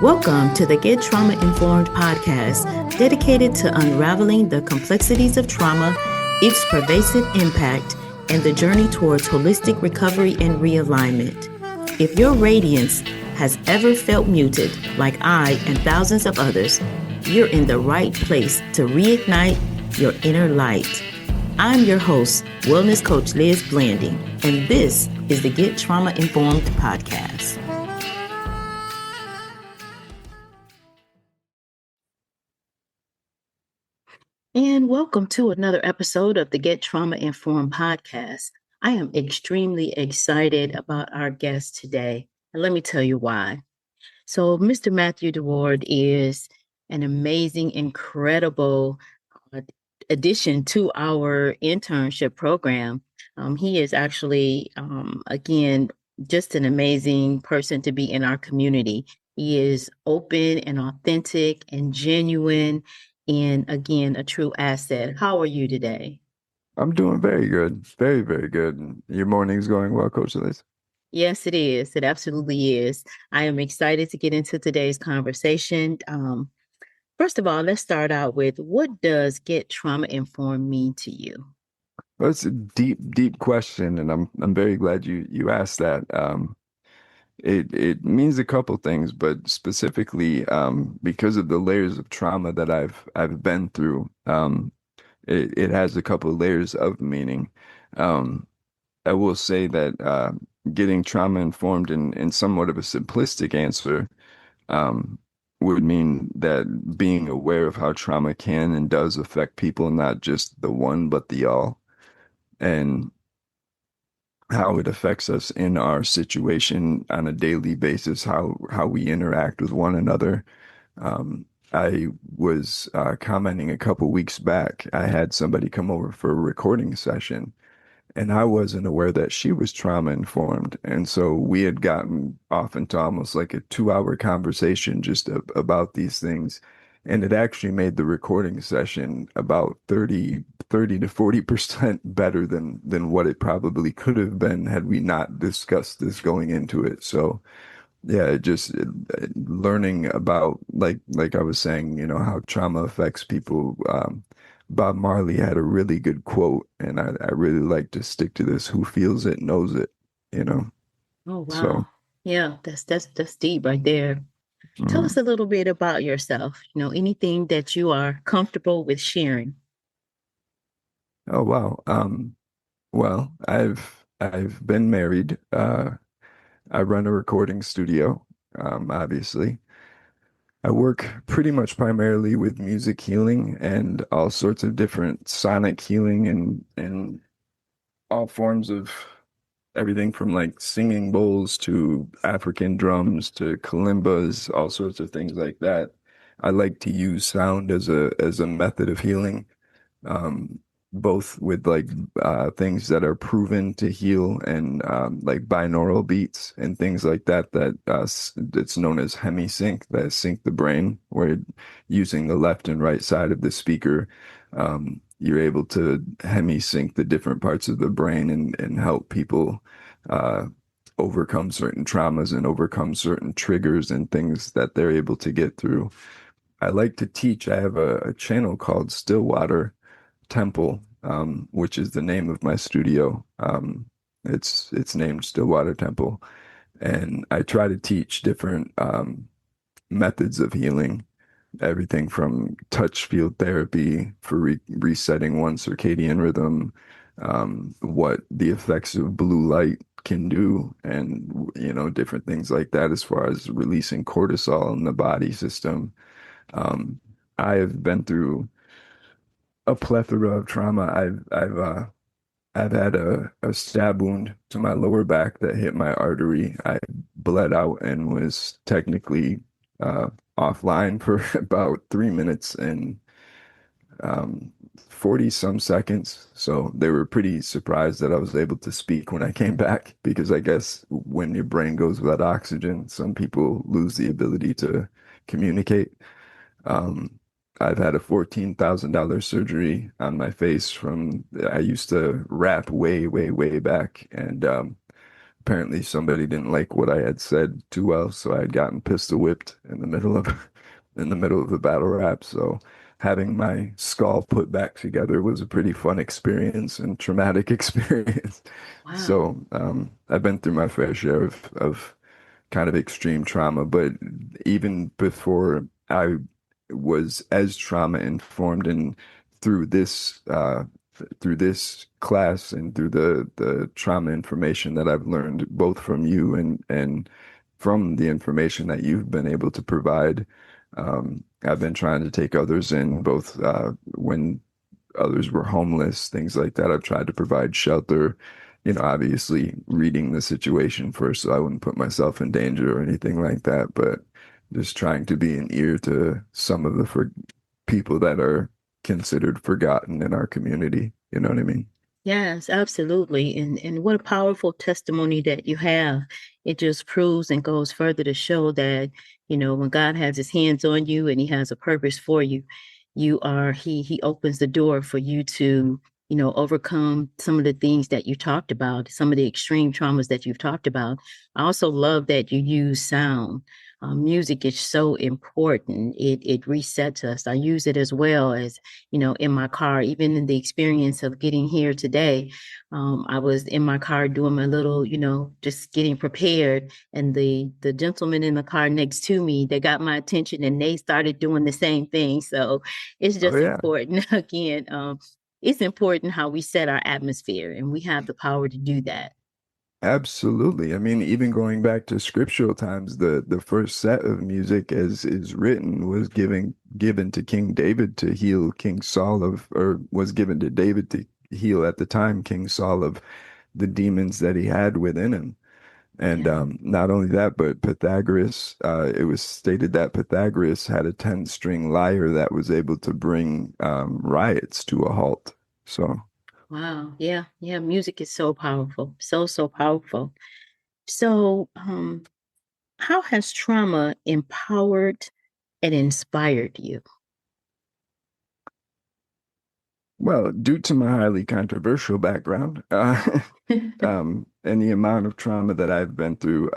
Welcome to the Get Trauma Informed podcast, dedicated to unraveling the complexities of trauma, its pervasive impact, and the journey towards holistic recovery and realignment. If your radiance has ever felt muted, like I and thousands of others, you're in the right place to reignite your inner light. I'm your host, Wellness Coach Liz Blanding, and this is the Get Trauma Informed podcast. And welcome to another episode of the Get Trauma Informed podcast. I am extremely excited about our guest today, and let me tell you why. So, Mr. Matthew DeWard is an amazing, incredible uh, addition to our internship program. He is actually, again, just an amazing person to be in our community. He is open and authentic and genuine, and again, a true asset. How are you today? I'm doing very good. Very, very good. Your morning's going well, Coach Liz. Yes, it is. It absolutely is. I am excited to get into today's conversation. First of all, let's start out with what does Get Trauma Informed mean to you? Well, it's a deep, deep question, and I'm very glad you asked that. It means a couple things, but specifically, because of the layers of trauma that I've been through, it has a couple of layers of meaning. Um, I will say that getting trauma informed in somewhat of a simplistic answer um, would mean that being aware of how trauma can and does affect people, not just the one, but the all, and how it affects us in our situation on a daily basis, how we interact with one another. I was commenting a couple weeks back. I had somebody come over for a recording session, and I wasn't aware that she was trauma informed. And so we had gotten off into almost like a 2 hour conversation just about these things. And it actually made the recording session about 30 to 40% better than what it probably could have been had we not discussed this going into it. So yeah, learning about like I was saying, how trauma affects people. Bob Marley had a really good quote, and I really like to stick to this: "Who feels it knows it," you know. Oh, So, wow. Yeah, that's deep right there. Tell us mm, a little bit about yourself. Anything that you are comfortable with sharing. oh wow. Well, I've been married. I run a recording studio. Obviously, I work pretty much primarily with music healing and all sorts of different sonic healing and all forms of everything from like singing bowls to African drums to kalimbas, all sorts of things like that. I like to use sound as a method of healing, um, both with like things that are proven to heal and like binaural beats and things like that it's known as hemisync that sync the brain, where using the left and right side of the speaker, you're able to hemisync the different parts of the brain and help people uh, overcome certain traumas and overcome certain triggers and things that they're able to get through. I like to teach. I have a channel called Stillwater Temple, which is the name of my studio. It's named Stillwater Temple, and I try to teach different methods of healing, everything from touch field therapy for resetting one's circadian rhythm, what the effects of blue light can do, and different things like that as far as releasing cortisol in the body system. Um, I have been through a plethora of trauma. I've had a stab wound to my lower back that hit my artery. I bled out and was technically uh, offline for about 3 minutes and 40 some seconds. So they were pretty surprised that I was able to speak when I came back, because I guess when your brain goes without oxygen, some people lose the ability to communicate. Um, I've had a $14,000 surgery on my face from I used to rap way, way, way back, and apparently somebody didn't like what I had said too well, so I had gotten pistol whipped in the middle of in the middle of the battle rap. So having my skull put back together was a pretty fun experience and traumatic experience. Wow. So I've been through my fair share of kind of extreme trauma, but even before I was as trauma informed and through this through this class and through the trauma information that I've learned both from you and from the information that you've been able to provide, I've been trying to take others in both when others were homeless, things like that. I've tried to provide shelter, obviously reading the situation first so I wouldn't put myself in danger or anything like that, but just trying to be an ear to some of the people that are considered forgotten in our community. You know what I mean? Yes, absolutely. And what a powerful testimony that you have. It just proves and goes further to show that, when God has his hands on you and he has a purpose for you, he opens the door for you to, overcome some of the things that you talked about, some of the extreme traumas that you've talked about. I also love that you use sound. Music is so important. It resets us. I use it as well as in my car, even in the experience of getting here today. I was in my car doing my little, just getting prepared. And the gentleman in the car next to me, they got my attention and they started doing the same thing. So it's Oh just yeah. important. Again, it's important how we set our atmosphere, and we have the power to do that. Absolutely. I mean, even going back to scriptural times, the first set of music as is written was given to King David to heal King Saul of, or was given to David to heal at the time King Saul of the demons that he had within him. And Yeah. not only that, but Pythagoras, it was stated that Pythagoras had a 10-string lyre that was able to bring riots to a halt. So. Wow. Yeah. Yeah. Music is so powerful. So, so powerful. So, how has trauma empowered and inspired you? Well, due to my highly controversial background, and the amount of trauma that I've been through,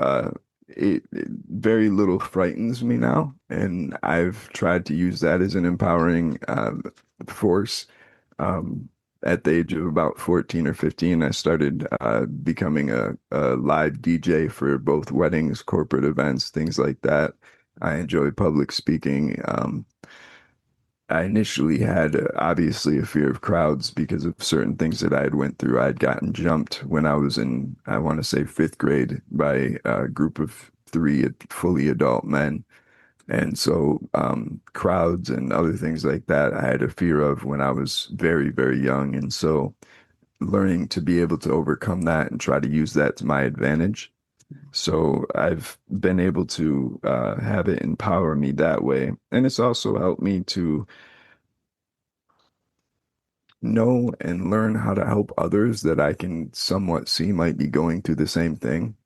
very little frightens me now, and I've tried to use that as an empowering force. Um, at the age of about 14 or 15, I started becoming a live DJ for both weddings, corporate events, things like that. I enjoy public speaking. I initially had obviously a fear of crowds because of certain things that I had went through. I had gotten jumped when I was in, I want to say fifth grade by a group of three fully adult men. And so crowds and other things like that, I had a fear of when I was very, very young. And so learning to be able to overcome that and try to use that to my advantage. So I've been able to have it empower me that way. And it's also helped me to know and learn how to help others that I can somewhat see might be going through the same thing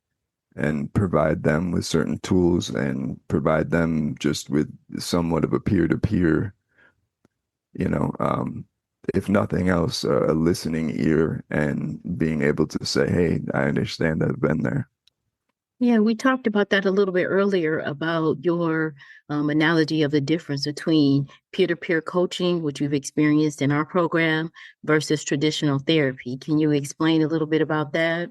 and provide them with certain tools and provide them just with somewhat of a peer-to-peer, you know, if nothing else, a listening ear and being able to say, hey, I understand, I've been there. Yeah, we talked about that a little bit earlier about your analogy of the difference between peer-to-peer coaching, which we've experienced in our program, versus traditional therapy. Can you explain a little bit about that?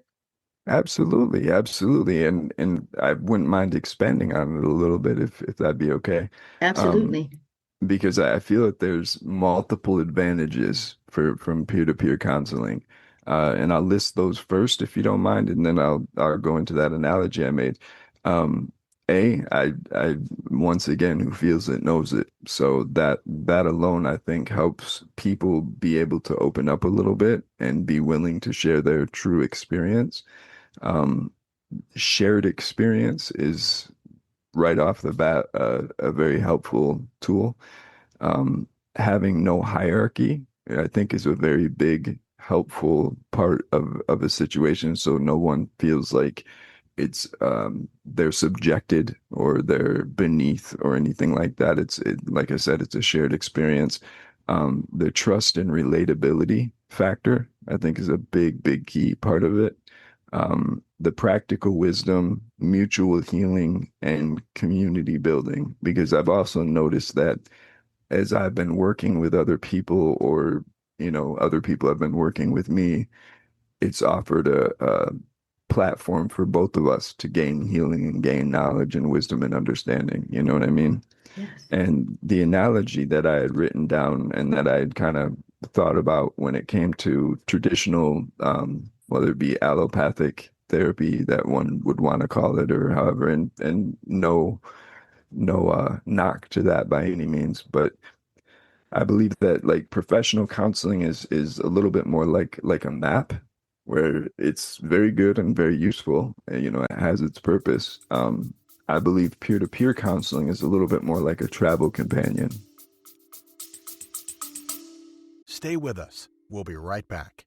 Absolutely, absolutely. And I wouldn't mind expanding on it a little bit if that'd be okay. Um, Absolutely. because I feel that there's multiple advantages from peer-to-peer counseling. And I'll list those first if you don't mind, and then I'll go into that analogy I made. Um, I once again, who feels it knows it. So that alone, I think, helps people be able to open up a little bit and be willing to share their true experience. Um, Shared experience is right off the bat a very helpful tool. Um, Having no hierarchy, I think, is a very big, helpful part of a situation. So no one feels like it's they're subjected or they're beneath or anything like that. Like I said, it's a shared experience. The trust and relatability factor, I think, is a big, big key part of it. the practical wisdom, mutual healing, and community building. Because I've also noticed that as I've been working with other people, or other people have been working with me, it's offered a platform for both of us to gain healing and gain knowledge and wisdom and understanding. You know what I mean? Yes. And the analogy that I had written down and that I had kind of thought about when it came to traditional, whether it be allopathic therapy that one would want to call it, or however, and no knock to that by any means, but I believe that like professional counseling is a little bit more like a map, where it's very good and very useful, and it has its purpose. I believe peer-to-peer counseling is a little bit more like a travel companion. Stay with us. We'll be right back.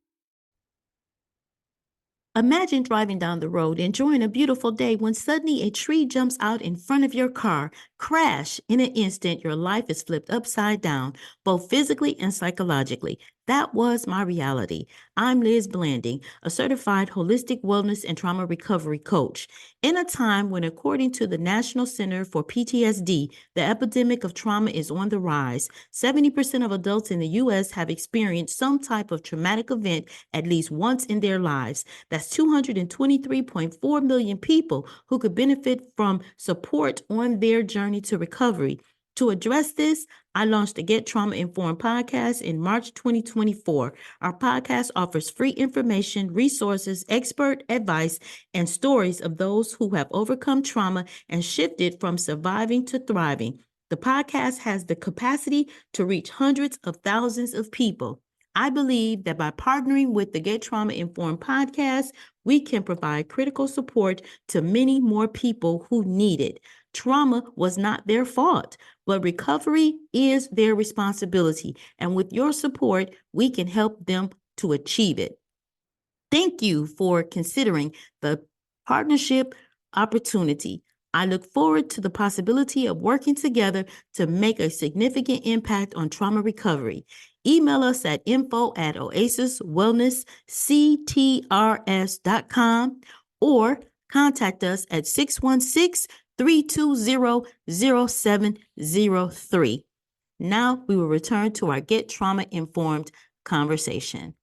Imagine driving down the road, enjoying a beautiful day, when suddenly a tree jumps out in front of your car. Crash! In an instant, your life is flipped upside down, both physically and psychologically. That was my reality. I'm Liz Blanding, a certified holistic wellness and trauma recovery coach. In a time when, according to the National Center for PTSD, the epidemic of trauma is on the rise, 70% of adults in the U.S. have experienced some type of traumatic event at least once in their lives. That's 223.4 million people who could benefit from support on their journey to recovery. To address this, I launched the Get Trauma Informed podcast in March 2024. Our podcast offers free information, resources, expert advice, and stories of those who have overcome trauma and shifted from surviving to thriving. The podcast has the capacity to reach hundreds of thousands of people. I believe that by partnering with the Get Trauma Informed podcast, we can provide critical support to many more people who need it. Trauma was not their fault, but recovery is their responsibility. And with your support, we can help them to achieve it. Thank you for considering the partnership opportunity. I look forward to the possibility of working together to make a significant impact on trauma recovery. Email us at info@oasiswellnessctrs.com or contact us at 616-320-0703. Now we will return to our Get Trauma Informed conversation.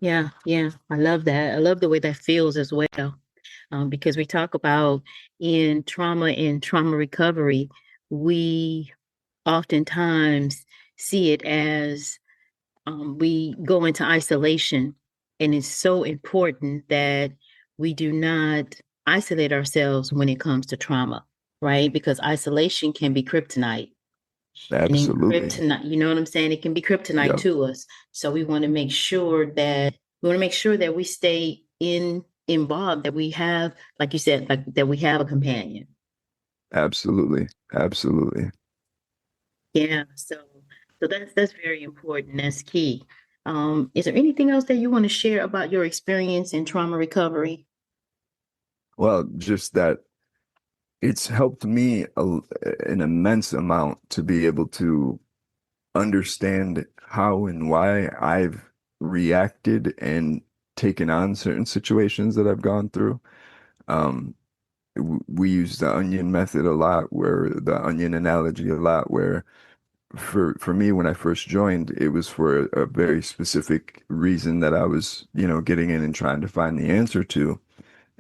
Yeah, yeah, I love that. I love the way that feels as well, because we talk about in trauma and trauma recovery, we oftentimes see it as we go into isolation, and it's so important that we do not isolate ourselves when it comes to trauma, right? Because isolation can be kryptonite. And then Absolutely. kryptonite, you know what I'm saying? It can be kryptonite Yep. to us. So we want to make sure that we stay involved, that we have, like you said, like that we have a companion. Absolutely. Absolutely. Yeah. So that's very important. That's key. Is there anything else that you want to share about your experience in trauma recovery? Well, just that it's helped me an immense amount to be able to understand how and why I've reacted and taken on certain situations that I've gone through. Um, we use the onion method a lot, where the onion analogy a lot, where for me, when I first joined, it was for a very specific reason that I was, getting in and trying to find the answer to.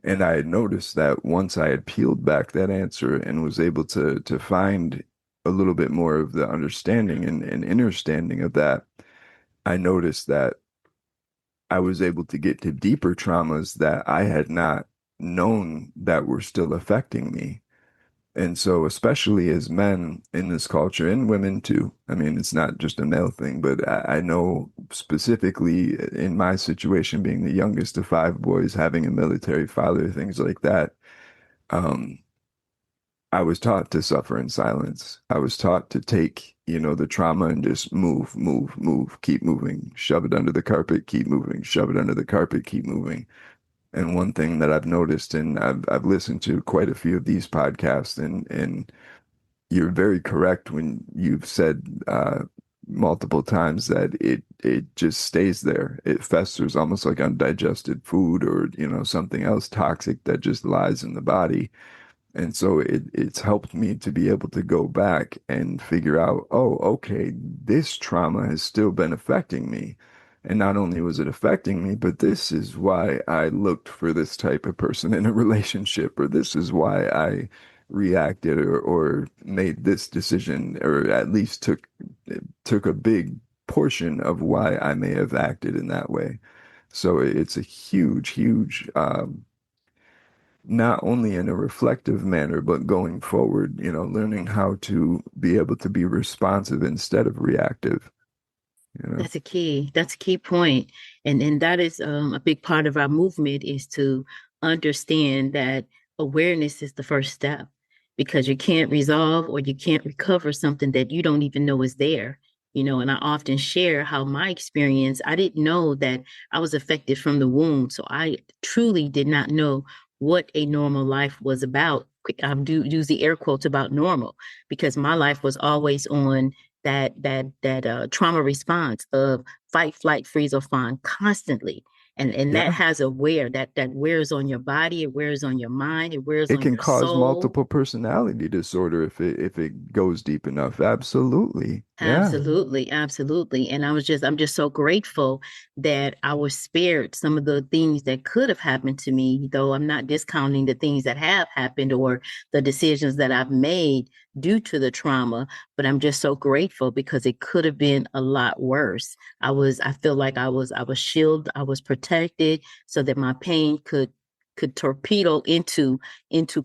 And I had noticed that once I had peeled back that answer and was able to find a little bit more of the understanding and understanding of that, I noticed that I was able to get to deeper traumas that I had not known that were still affecting me. And so, especially as men in this culture, and women too, I mean, it's not just a male thing, but I know specifically in my situation, being the youngest of five boys, having a military father, things like that, um, I was taught to suffer in silence. I was taught to take, the trauma and just move, move, move, keep moving, shove it under the carpet, keep moving, shove it under the carpet, keep moving. And one thing that I've noticed, and I've listened to quite a few of these podcasts, and you're very correct when you've said multiple times that it just stays there. It festers almost like undigested food or, something else toxic that just lies in the body. And so it's helped me to be able to go back and figure out, oh, okay, this trauma has still been affecting me. And not only was it affecting me, but this is why I looked for this type of person in a relationship, or this is why I reacted or made this decision, or at least took a big portion of why I may have acted in that way. So it's a huge, huge not only in a reflective manner, but going forward, learning how to be able to be responsive instead of reactive, you know? That's a key. That's a key point. And that is a big part of our movement is to understand that awareness is the first step because you can't resolve or you can't recover something that you don't even know is there. And I often share how my experience, I didn't know that I was affected from the womb. So I truly did not know what a normal life was about. I do use the air quotes about normal because my life was always on that trauma response of fight, flight, freeze, or fawn constantly. And that Yeah. has a wear that wears on your body, it wears on your mind, it wears It on can your cause soul. multiple personality disorder if it goes deep enough. Absolutely. Yeah. Absolutely, absolutely. And I'm just so grateful that I was spared some of the things that could have happened to me, though I'm not discounting the things that have happened or the decisions that I've made due to the trauma, but I'm just so grateful because it could have been a lot worse. I feel like I was shielded, I was protected so that my pain could torpedo into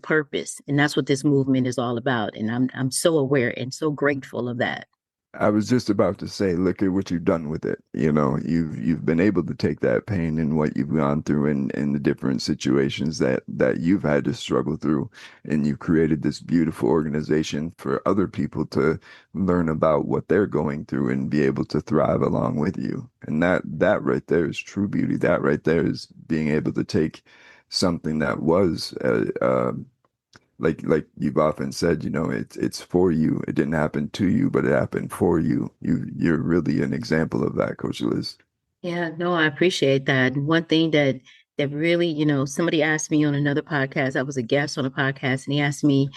purpose. And that's what this movement is all about. And I'm so aware and so grateful of that. I was just about to say, look at what you've done with it. You've been able to take that pain and what you've gone through and the different situations that you've had to struggle through, and you've created this beautiful organization for other people to learn about what they're going through and be able to thrive along with you. And that right there is true beauty. That right there is being able to take something that was like you've often said, it's for you. It didn't happen to you, but it happened for you. You're really an example of that, Coach Liz. Yeah, no, I appreciate that. And one thing that really, somebody asked me on another podcast, I was a guest on a podcast, and he asked me,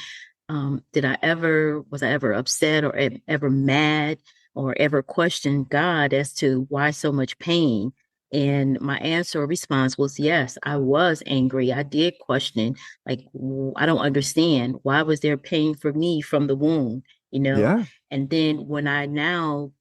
was I ever upset or ever mad or ever questioned God as to why so much pain? And my answer or response was yes, I was angry. I did question, like, I don't understand. Why was there pain for me from the womb? You know? Yeah, And then when I now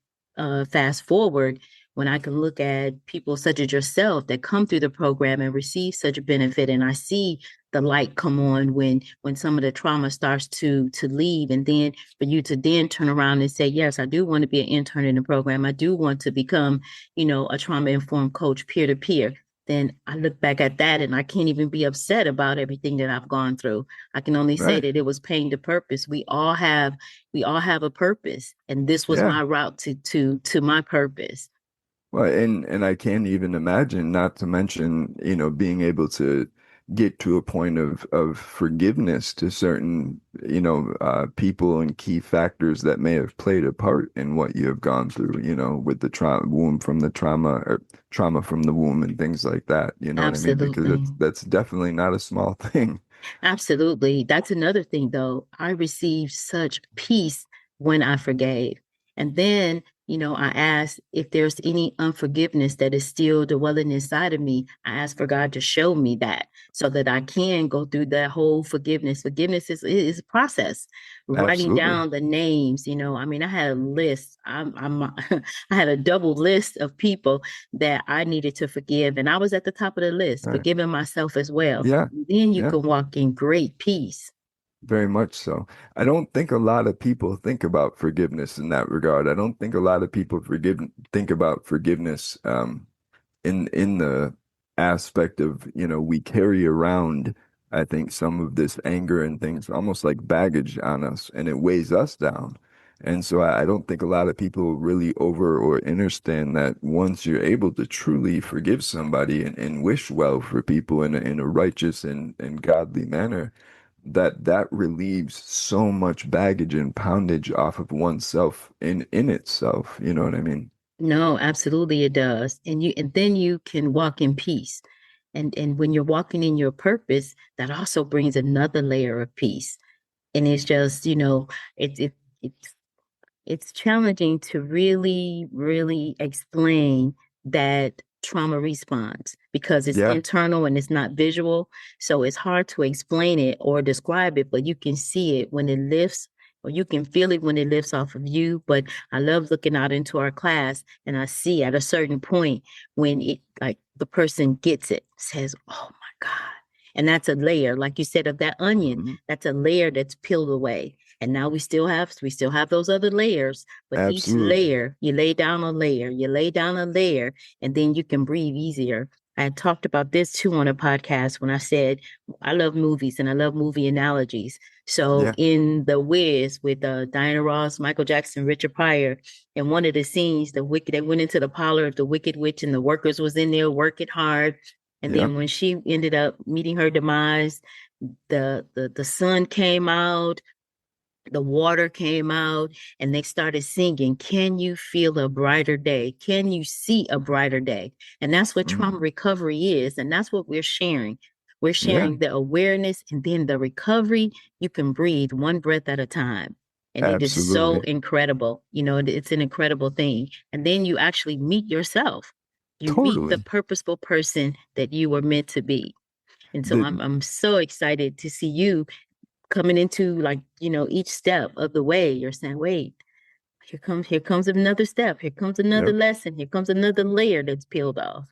fast forward, when I can look at people such as yourself that come through the program and receive such a benefit, and I see the light come on when some of the trauma starts to leave, and then for you to then turn around and say, yes, I do want to be an intern in the program, I do want to become a trauma informed coach peer to peer. Then I look back at that and I can't even be upset about everything that I've gone through. I can only say right. that it was pain to purpose. We all have a purpose, and this was Yeah. my route to my purpose. Well, and I can't even imagine, not to mention, being able to get to a point of forgiveness to certain, people and key factors that may have played a part in what you have gone through, with the trauma womb from the trauma or trauma from the womb and things like that. You know what I mean? Because Absolutely. that's definitely not a small thing. Absolutely. That's another thing, though. I received such peace when I forgave. And then, I asked if there's any unforgiveness that is still dwelling inside of me. I asked for God to show me that so that I can go through that whole forgiveness. Forgiveness is a process. Writing Absolutely. down the names, I mean, I had a list. I had a double list of people that I needed to forgive. And I was at the top of the list, Right. forgiving myself as well. Yeah. Then you Yeah. can walk in great peace. Very much so. I don't think a lot of people think about forgiveness in that regard. I don't think a lot of people think about forgiveness in the aspect of, we carry around, I think, some of this anger and things almost like baggage on us, and it weighs us down. And so I don't think a lot of people really over or understand that once you're able to truly forgive somebody and wish well for people in a righteous and godly manner, that relieves so much baggage and poundage off of oneself in itself. You know what I mean? No, absolutely it does. And then you can walk in peace. And when you're walking in your purpose, that also brings another layer of peace. And it's just, it's it's challenging to really, really explain that trauma response because it's Yeah, internal and it's not visual. So it's hard to explain it or describe it, but you can see it when it lifts or you can feel it when it lifts off of you. But I love looking out into our class and I see at a certain point when it, like the person gets it, says, "Oh my God." And that's a layer, like you said, of that onion. mhm, That's a layer that's peeled away. And now we still have those other layers, but each absolutely. layer, you lay down a layer, you lay down a layer, and then you can breathe easier. I had talked about this too on a podcast when I said I love movies and I love movie analogies. So Yeah, in The Wiz with Diana Ross, Michael Jackson, Richard Pryor, in one of the scenes, the wicked they went into the parlor of the Wicked Witch and the workers was in there working hard. And yeah, then when she ended up meeting her demise, the sun came out, the water came out, and they started singing, "Can you feel a brighter day? Can you see a brighter day?" And that's what trauma mhm, recovery is. And that's what we're sharing. We're yeah, sharing the awareness and then the recovery. You can breathe one breath at a time. And it is so absolutely. incredible. It's an incredible thing. And then you actually meet yourself. You meet the Totally. purposeful person that you were meant to be. And so The I'm so excited to see you coming into, like, each step of the way. You're saying, wait, here comes another step, here comes another Yep. lesson, here comes another layer that's peeled off.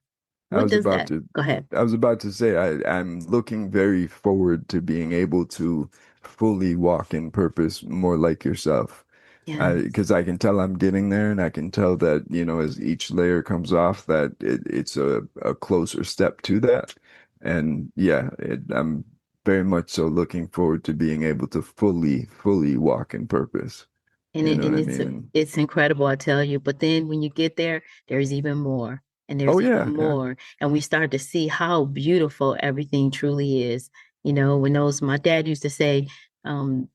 I What was does about that to go ahead? I was about to say I'm looking very forward to being able to fully walk in purpose more like yourself. Yes. Because I can tell I'm getting there and I can tell that, as each layer comes off that it's a closer step to that. And yeah, I'm very much so looking forward to being able to fully walk in purpose. and You it, know what and I it's mean? And it's incredible, I tell you. But then when you get there, there's even more, and oh there's even yeah, yeah. more, and we start to see how beautiful everything truly is. When those my dad used to say,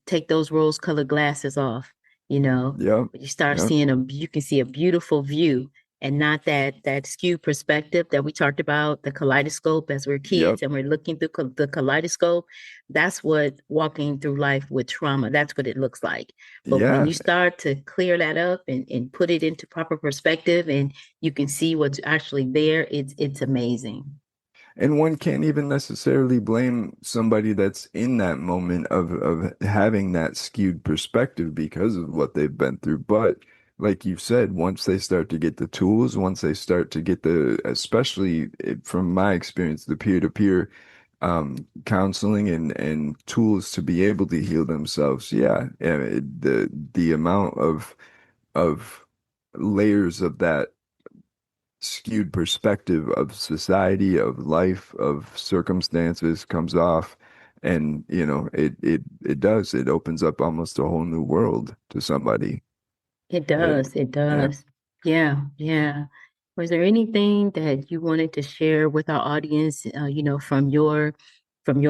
take those rose-colored glasses off. Yep. But you start Yep. seeing you can see a beautiful view, and not that skewed perspective that we talked about, the kaleidoscope as we're kids Yep. and we're looking through the kaleidoscope. That's what walking through life with trauma. That's what it looks like. But when Yeah. you start to clear that up and put it into proper perspective and you can see what's actually there, it's amazing. And one can't even necessarily blame somebody that's in that moment of having that skewed perspective because of what they've been through. But like you said, once they start to get the tools, once they start to get especially from my experience, the peer-to-peer counseling and tools to be able to heal themselves, yeah, the amount of layers of that skewed perspective of society, of life, of circumstances comes off. And, it does. It opens up almost a whole new world to somebody. It It, does. It yeah. does. Yeah. Yeah. Was there anything that you wanted to share with our audience, from your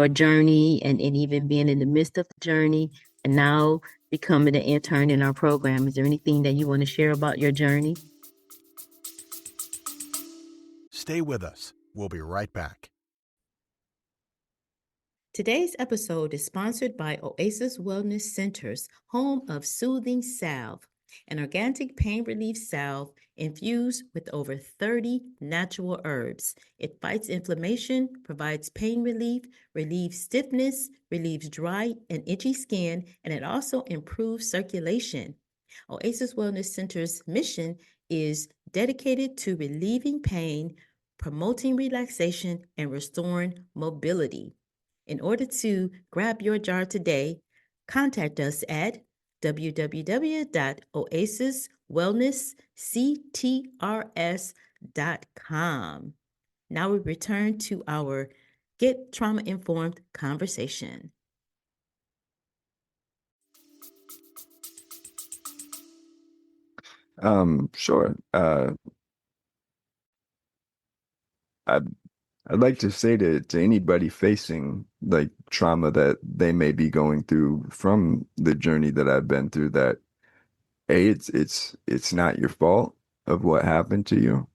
journey and even being in the midst of the journey and now becoming an intern in our program? Is there anything that you want to share about your journey? Stay with us. We'll be right back. Today's episode is sponsored by Oasis Wellness Centers, home of Soothing Salve, an organic pain relief salve infused with over 30 natural herbs. It fights inflammation, provides pain relief, relieves stiffness, relieves dry and itchy skin, and it also improves circulation. Oasis Wellness Center's mission is dedicated to relieving pain, promoting relaxation, and restoring mobility. In order to grab your jar today, contact us at www.oasiswellnessctrs.com. Now we return to our Get Trauma Informed conversation. Sure. I I'd like to say to anybody facing like trauma that they may be going through from the journey that I've been through that it's not your fault of what happened to you.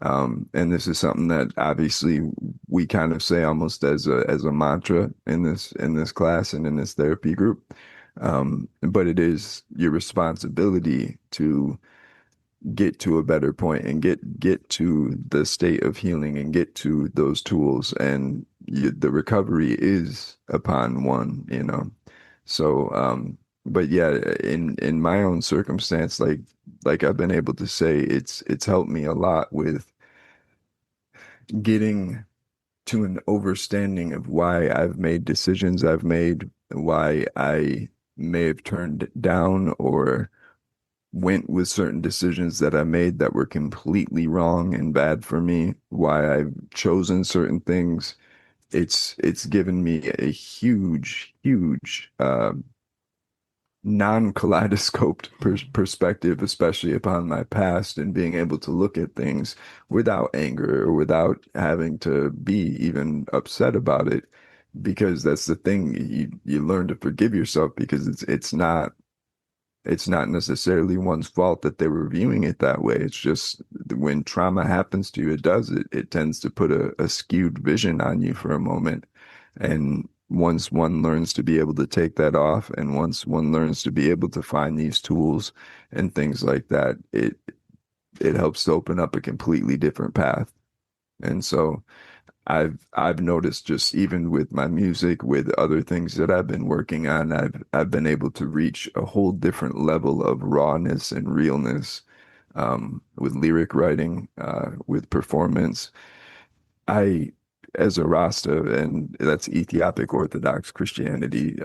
And this is something that obviously we kind of say almost as a mantra in this class and in this therapy group. But it is your responsibility to get to a better point and get to the state of healing and get to those tools. And the recovery is upon one, you know. So, but yeah, in my own circumstance, like I've been able to say, it's helped me a lot with getting to an understanding of why I've made decisions I've made, why I may have turned down or went with certain decisions that I made that were completely wrong and bad for me, why I've chosen certain things. It's given me a huge non-kaleidoscoped perspective, especially upon my past and being able to look at things without anger or without having to be even upset about it. Because that's the thing, you learn to forgive yourself because it's not necessarily one's fault that they were viewing it that way. It's just when trauma happens to you, it tends to put a skewed vision on you for a moment. And once one learns to be able to take that off, and once one learns to be able to find these tools and things like that, it helps to open up a completely different path. And so I've noticed just even with my music, with other things that I've been working on, I've been able to reach a whole different level of rawness and realness with lyric writing, with performance. I, as a Rasta, and that's Ethiopic Orthodox Christianity,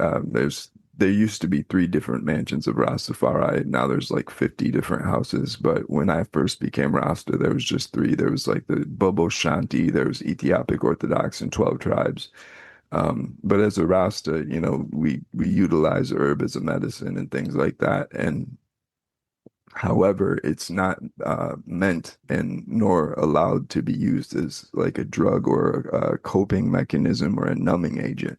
there used to be three different mansions of Rastafari. Now there's like 50 different houses. But when I first became Rasta, there was just three. There was like the Bobo Shanti, there was Ethiopic Orthodox, and 12 tribes. But as a Rasta, you know, we utilize herb as a medicine and things like that. And however, it's not meant and nor allowed to be used as like a drug or a coping mechanism or a numbing agent.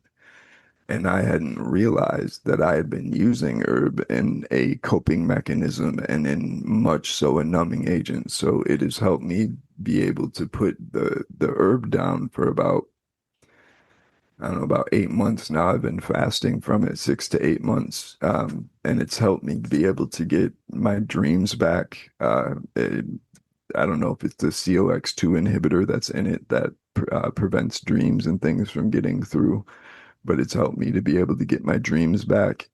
And I hadn't realized that I had been using herb in a coping mechanism and in much so a numbing agent. So it has helped me be able to put the herb down for about, I don't know, about 8 months now. I've been fasting from it 6 to 8 months. And it's helped me be able to get my dreams back. I don't know if it's the COX2 inhibitor that's in it that prevents dreams and things from getting through, but it's helped me to be able to get my dreams back.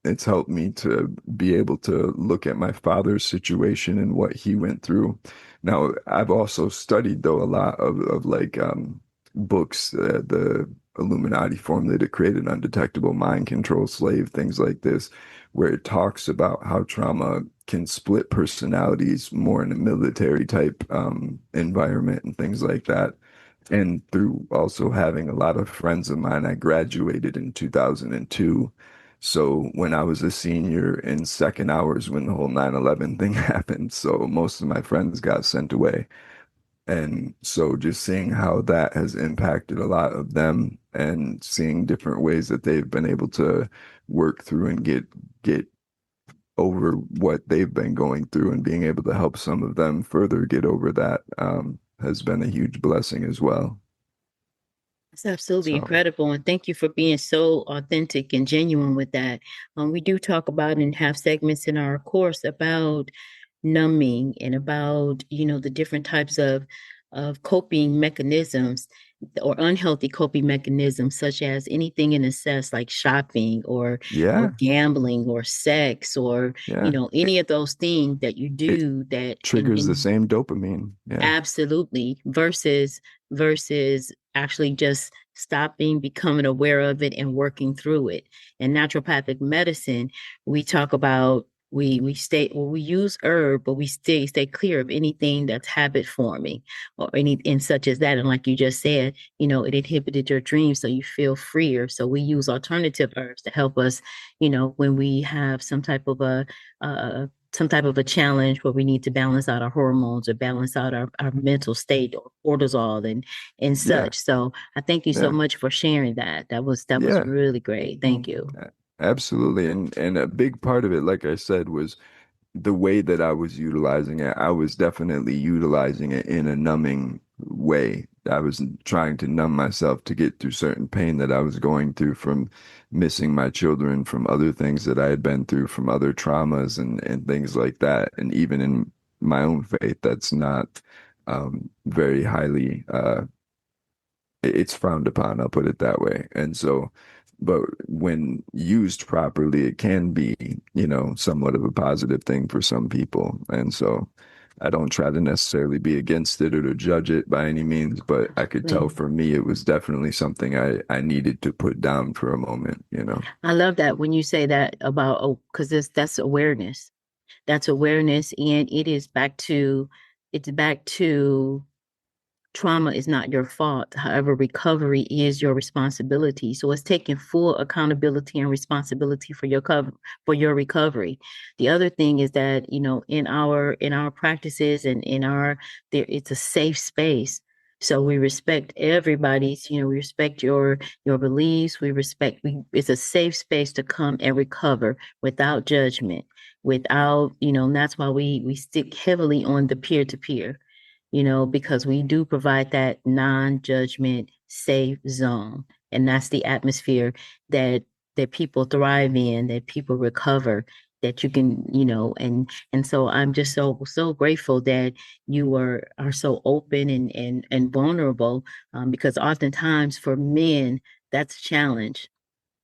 It's helped me to be able to look at my father's situation and what he went through. Now, I've also studied though a lot of like books, the Illuminati formula to create an undetectable mind control slave, things like this, where it talks about how trauma can split personalities more in a military type environment and things like that. And through also having a lot of friends of mine, I graduated in 2002. So when I was a senior in second hours when the whole 9/11 thing happened, so most of my friends got sent away. And so just seeing how that has impacted a lot of them and seeing different ways that they've been able to work through and get over what they've been going through and being able to help some of them further get over that has been a huge blessing as well. It's absolutely So incredible. And thank you for being so authentic and genuine with that. We do talk about and have segments in our course about numbing and about, you know, the different types of coping mechanisms or unhealthy coping mechanisms, such as anything in excess like shopping or yeah, gambling or sex or, you yeah, know, any of those things that you it do that triggers the in same dopamine. Yeah, absolutely versus actually just stopping, becoming aware of it and working through it. In naturopathic medicine, we talk about we use herb, but we stay clear of anything that's habit forming or any and such as that. And like you just said, you know, it inhibited your dreams, so you feel freer. So we use alternative herbs to help us, you know, when we have some type of a some type of a challenge where we need to balance out our hormones or balance out our mental state or cortisol and Yeah, such. So I thank you so yeah, much for sharing that. That was yeah, really great. Thank you. absolutely. And a big part of it, like I said, was the way that I was utilizing it. I was definitely utilizing it in a numbing way. I was trying to numb myself to get through certain pain that I was going through from missing my children, from other things that I had been through, from other traumas and things like that. And even in my own faith, that's not very highly it's frowned upon, I'll put it that way. And so, but when used properly, it can be, somewhat of a positive thing for some people. And so I don't try to necessarily be against it or to judge it by any means, but I could tell for me it was definitely something I needed to put down for a moment. I love that when you say that about, oh, because that's awareness. That's awareness, and it's back to trauma is not your fault. However, recovery is your responsibility. So it's taking full accountability and responsibility for for your recovery. The other thing is that, in our practices and in our there it's a safe space. So we respect everybody's, we respect your beliefs, it's a safe space to come and recover without judgment, without, and that's why we stick heavily on the peer to peer, because we do provide that non-judgment safe zone. And that's the atmosphere that people thrive in, that people recover, that you can, and so I'm just so grateful that you are so open and vulnerable, because oftentimes for men, that's a challenge,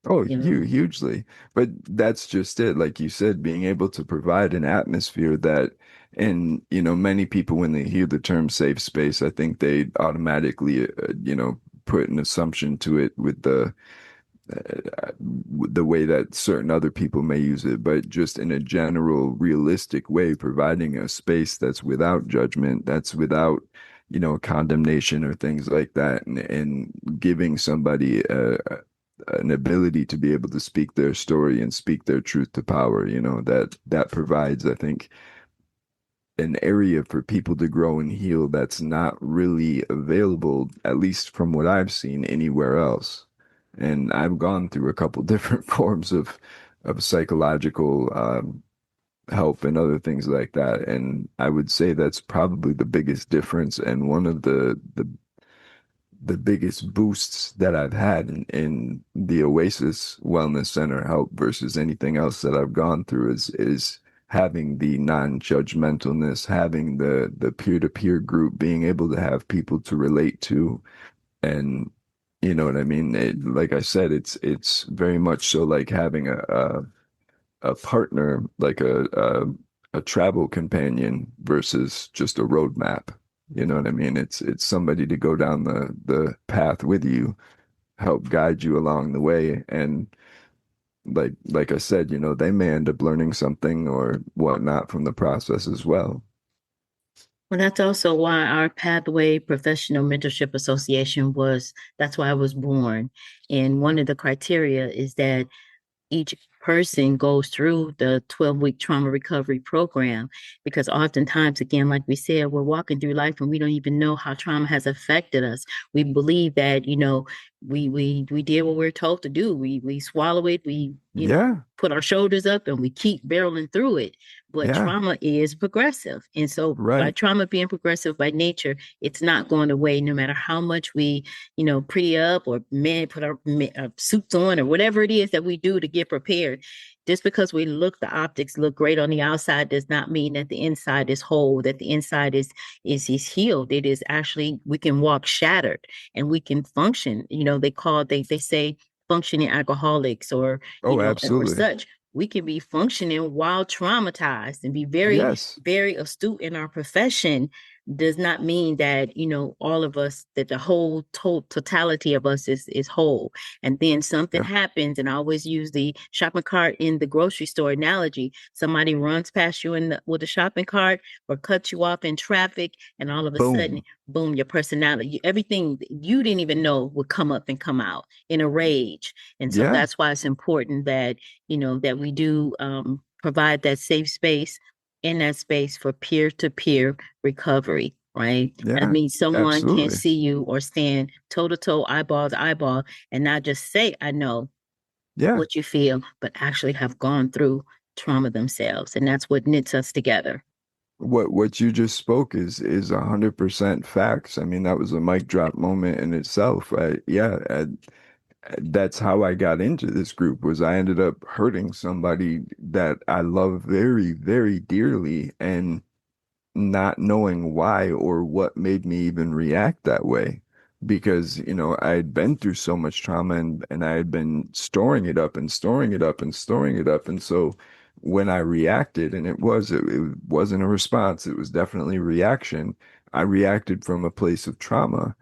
Oh, you know. hugely. But that's just it. Like you said, being able to provide an atmosphere that, and, many people, when they hear the term safe space, I think they automatically, put an assumption to it with the way that certain other people may use it, but just in a general, realistic way, providing a space that's without judgment, that's without, condemnation or things like that, and giving somebody an ability to be able to speak their story and speak their truth to power, that provides, I think, an area for people to grow and heal that's not really available, at least from what I've seen anywhere else. And I've gone through a couple different forms of psychological help and other things like that. And I would say that's probably the biggest difference and one of the biggest boosts that I've had in the Oasis Wellness Center help versus anything else that I've gone through is having the non-judgmentalness, having the peer-to-peer group, being able to have people to relate to, and you know what I mean? Like I said, it's very much so like having a partner, like a travel companion versus just a roadmap. You know what I mean? It's somebody to go down the path with you, help guide you along the way, and like I said, they may end up learning something or whatnot from the process as well. Well, that's also why our Pathway Professional Mentorship Association that's why I was born. And one of the criteria is that each person goes through the 12-week trauma recovery program, because oftentimes, again, like we said, we're walking through life and we don't even know how trauma has affected us. We believe that, we did what we're told to do. We swallow it, we, Yeah, put our shoulders up and we keep barreling through it. But yeah, trauma is progressive. And so by right. trauma being progressive by nature, it's not going away no matter how much we, pretty up or put our suits on or whatever it is that we do to get prepared. Just because the optics look great on the outside does not mean that the inside is whole, that the inside is healed. It is actually, we can walk shattered and we can function. They say functioning alcoholics Oh, or absolutely. such. We can be functioning while traumatized and be very, Yes. very astute in our profession. Does not mean that, all of us, that the whole totality of us is whole. And then something Yeah. happens, and I always use the shopping cart in the grocery store analogy. Somebody runs past you with a shopping cart or cuts you off in traffic, and all of a sudden, Boom. boom, your personality, everything you didn't even know would come up and come out in a rage. And so Yeah. that's why it's important that, that we do provide that safe space in that space for peer-to-peer recovery, right? I Yeah, mean, someone can absolutely. see you or stand toe to toe, eyeball to eyeball, and not just say, I know Yeah. what you feel, but actually have gone through trauma themselves. And that's what knits us together. What you just spoke is 100% facts. I mean, that was a mic drop moment in itself. That's how I got into this group was I ended up hurting somebody that I love very, very dearly and not knowing why or what made me even react that way. Because, I had been through so much trauma and I had been storing it up and storing it up and storing it up. And so when I reacted, and it wasn't a response, it was definitely reaction. I reacted from a place of trauma.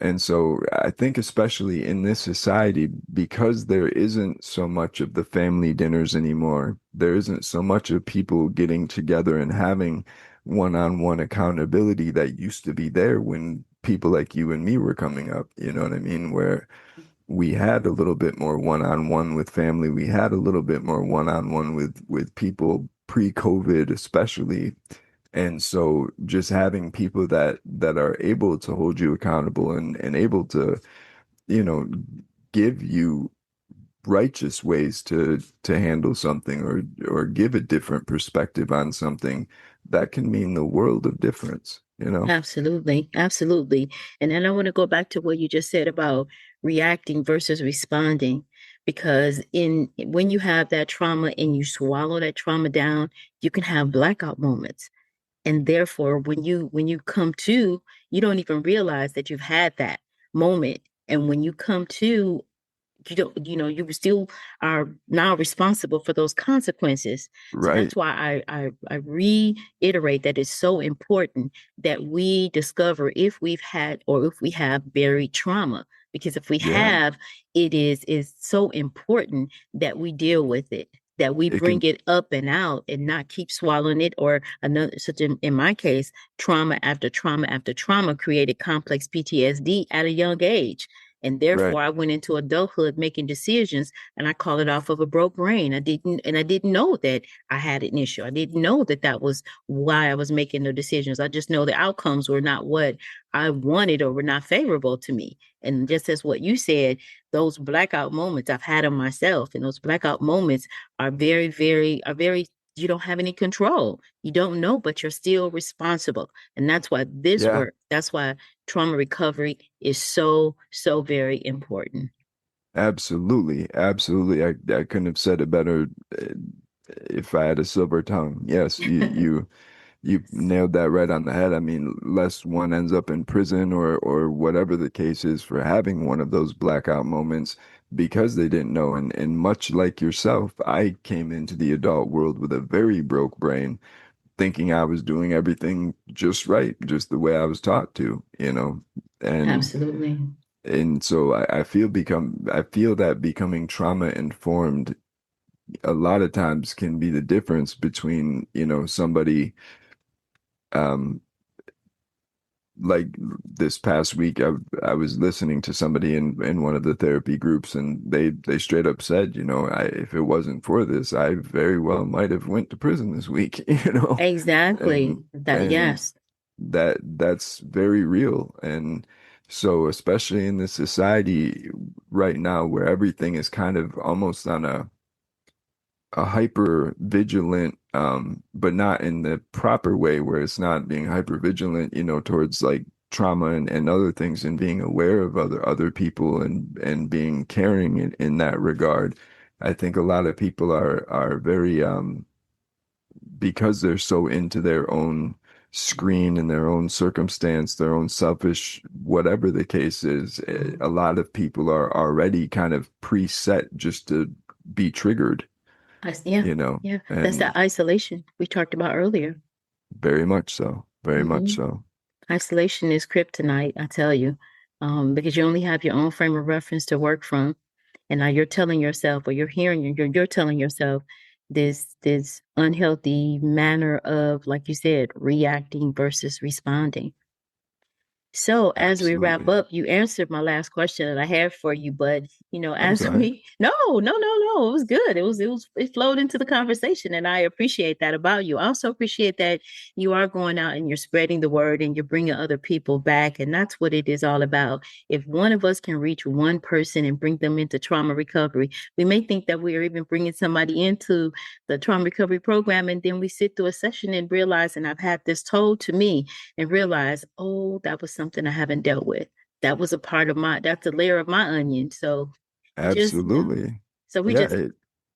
And so I think especially in this society, because there isn't so much of the family dinners anymore, there isn't so much of people getting together and having one-on-one accountability that used to be there when people like you and me were coming up, you know what I mean? Where we had a little bit more one-on-one with family, we had a little bit more one-on-one with people pre-COVID especially. And so just having people that are able to hold you accountable and able to, you know, give you righteous ways to handle something or give a different perspective on something, that can mean the world of difference, you know? Absolutely. Absolutely. And then I want to go back to what you just said about reacting versus responding. Because in when you have that trauma and you swallow that trauma down, you can have blackout moments. And therefore, when you come to, you don't even realize that you've had that moment. And when you come to, you don't, you still are now responsible for those consequences. So Right. that's why I reiterate that it's so important that we discover if we've had or if we have buried trauma. Because if we Yeah. have, it is so important that we deal with it, that we It bring can, it up and out and not keep swallowing it, or another, such in my case, trauma after trauma after trauma created complex PTSD at a young age. And right. therefore, I went into adulthood making decisions, and I call it off of a broke brain. I didn't know that I had an issue. I didn't know that that was why I was making the decisions. I just know the outcomes were not what I wanted or were not favorable to me. And just as what you said, those blackout moments I've had them myself, and those blackout moments are very, you don't have any control. You don't know, but you're still responsible. And that's why this Yeah. work, that's why trauma recovery is so, so very important. Absolutely. Absolutely. I couldn't have said it better if I had a silver tongue. Yes, you nailed that right on the head. I mean, lest one ends up in prison or whatever the case is for having one of those blackout moments because they didn't know. And much like yourself, I came into the adult world with a very broke brain, thinking I was doing everything just right, just the way I was taught to, you know. And Absolutely. and so I feel that becoming trauma informed a lot of times can be the difference between, somebody um like this past week, I was listening to somebody in one of the therapy groups, and they straight up said, if it wasn't for this, I very well might have went to prison this week, Exactly. and That, and yes. that's very real. And so, especially in this society right now, where everything is kind of almost on a hyper vigilant, but not in the proper way where it's not being hyper vigilant, towards like trauma and other things and being aware of other people and being caring in that regard. I think a lot of people are very because they're so into their own screen and their own circumstance, their own selfish, whatever the case is, a lot of people are already kind of preset just to be triggered, Yeah, you know, yeah. That's and that isolation we talked about earlier. very much so, very much Hmm. so. Isolation is kryptonite, I tell you, because you only have your own frame of reference to work from. And now you're telling yourself, or you're hearing, you're telling yourself this unhealthy manner of, like you said, reacting versus responding. So as we wrap Absolutely. up, you answered my last question that I had for you, but I'm as sorry. we no, no, no, no, it was good. It flowed into the conversation, and I appreciate that about you. I also appreciate that you are going out and you're spreading the word and you're bringing other people back, and that's what it is all about. If one of us can reach one person and bring them into trauma recovery, we may think that we are even bringing somebody into the trauma recovery program, and then we sit through a session and realize, and I've had this told to me, and realize, oh, that was something I haven't dealt with. That was a part of that's a layer of my onion. So just, Absolutely. so we Yeah, just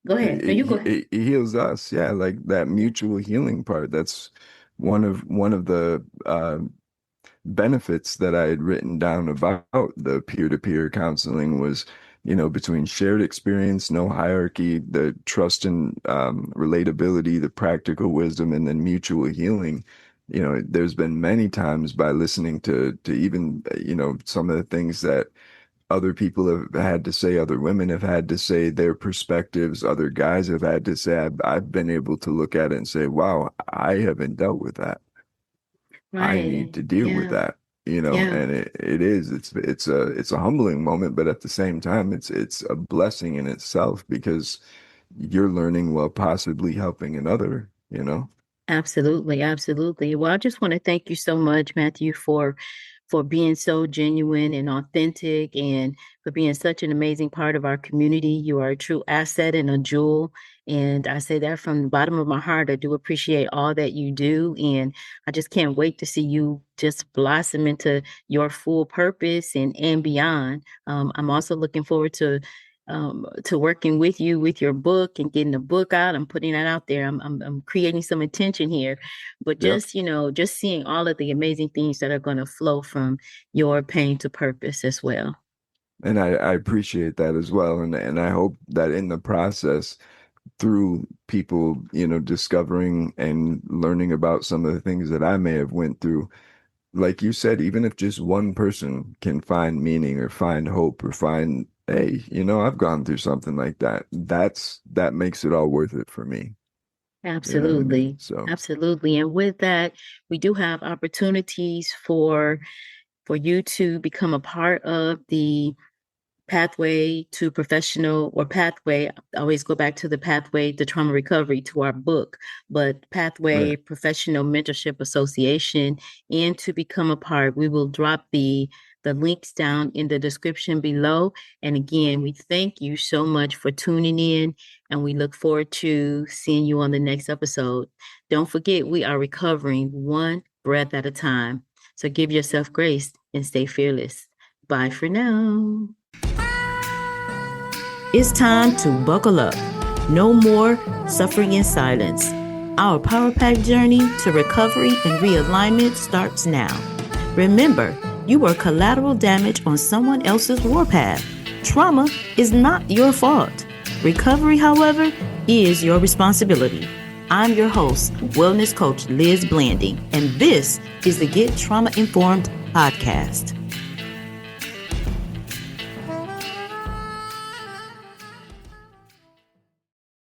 go ahead. No, you go ahead. it heals us. Yeah, like that mutual healing part. That's one of the benefits that I had written down about the peer-to-peer counseling was, between shared experience, no hierarchy, the trust and relatability, the practical wisdom, and then mutual healing. There's been many times by listening to even, some of the things that other people have had to say, other women have had to say, their perspectives, other guys have had to say, I've been able to look at it and say, wow, I haven't dealt with that. I need Right. to deal with Yeah. that, Yeah. and it's a humbling moment, but at the same time, it's a blessing in itself because you're learning while possibly helping another. Absolutely, absolutely. Well, I just want to thank you so much, Matthew, for being so genuine and authentic and for being such an amazing part of our community. You are a true asset and a jewel. And I say that from the bottom of my heart. I do appreciate all that you do. And I just can't wait to see you just blossom into your full purpose and beyond. I'm also looking forward to working with you with your book and getting the book out. I'm putting that out there. I'm creating some attention here, but Yep. just seeing all of the amazing things that are going to flow from your pain to purpose as well. And I appreciate that as well. And I hope that in the process, through people, discovering and learning about some of the things that I may have went through, like you said, even if just one person can find meaning or find hope or find, hey, I've gone through something like that. That makes it all worth it for me. You know what I mean? Absolutely. So, Absolutely. And with that, we do have opportunities for you to become a part of the pathway to professional or pathway. I always go back to the pathway to trauma recovery to our book, but pathway right. professional mentorship association. And to become a part, we will drop the links down in the description below. And again, we thank you so much for tuning in, and we look forward to seeing you on the next episode. Don't forget, we are recovering one breath at a time. So give yourself grace and stay fearless. Bye for now. It's time to buckle up. No more suffering in silence. Our Power Pack journey to recovery and realignment starts now. Remember, you were collateral damage on someone else's warpath. Trauma is not your fault. Recovery, however, is your responsibility. I'm your host, Wellness Coach Liz Blanding, and this is the Get Trauma Informed podcast.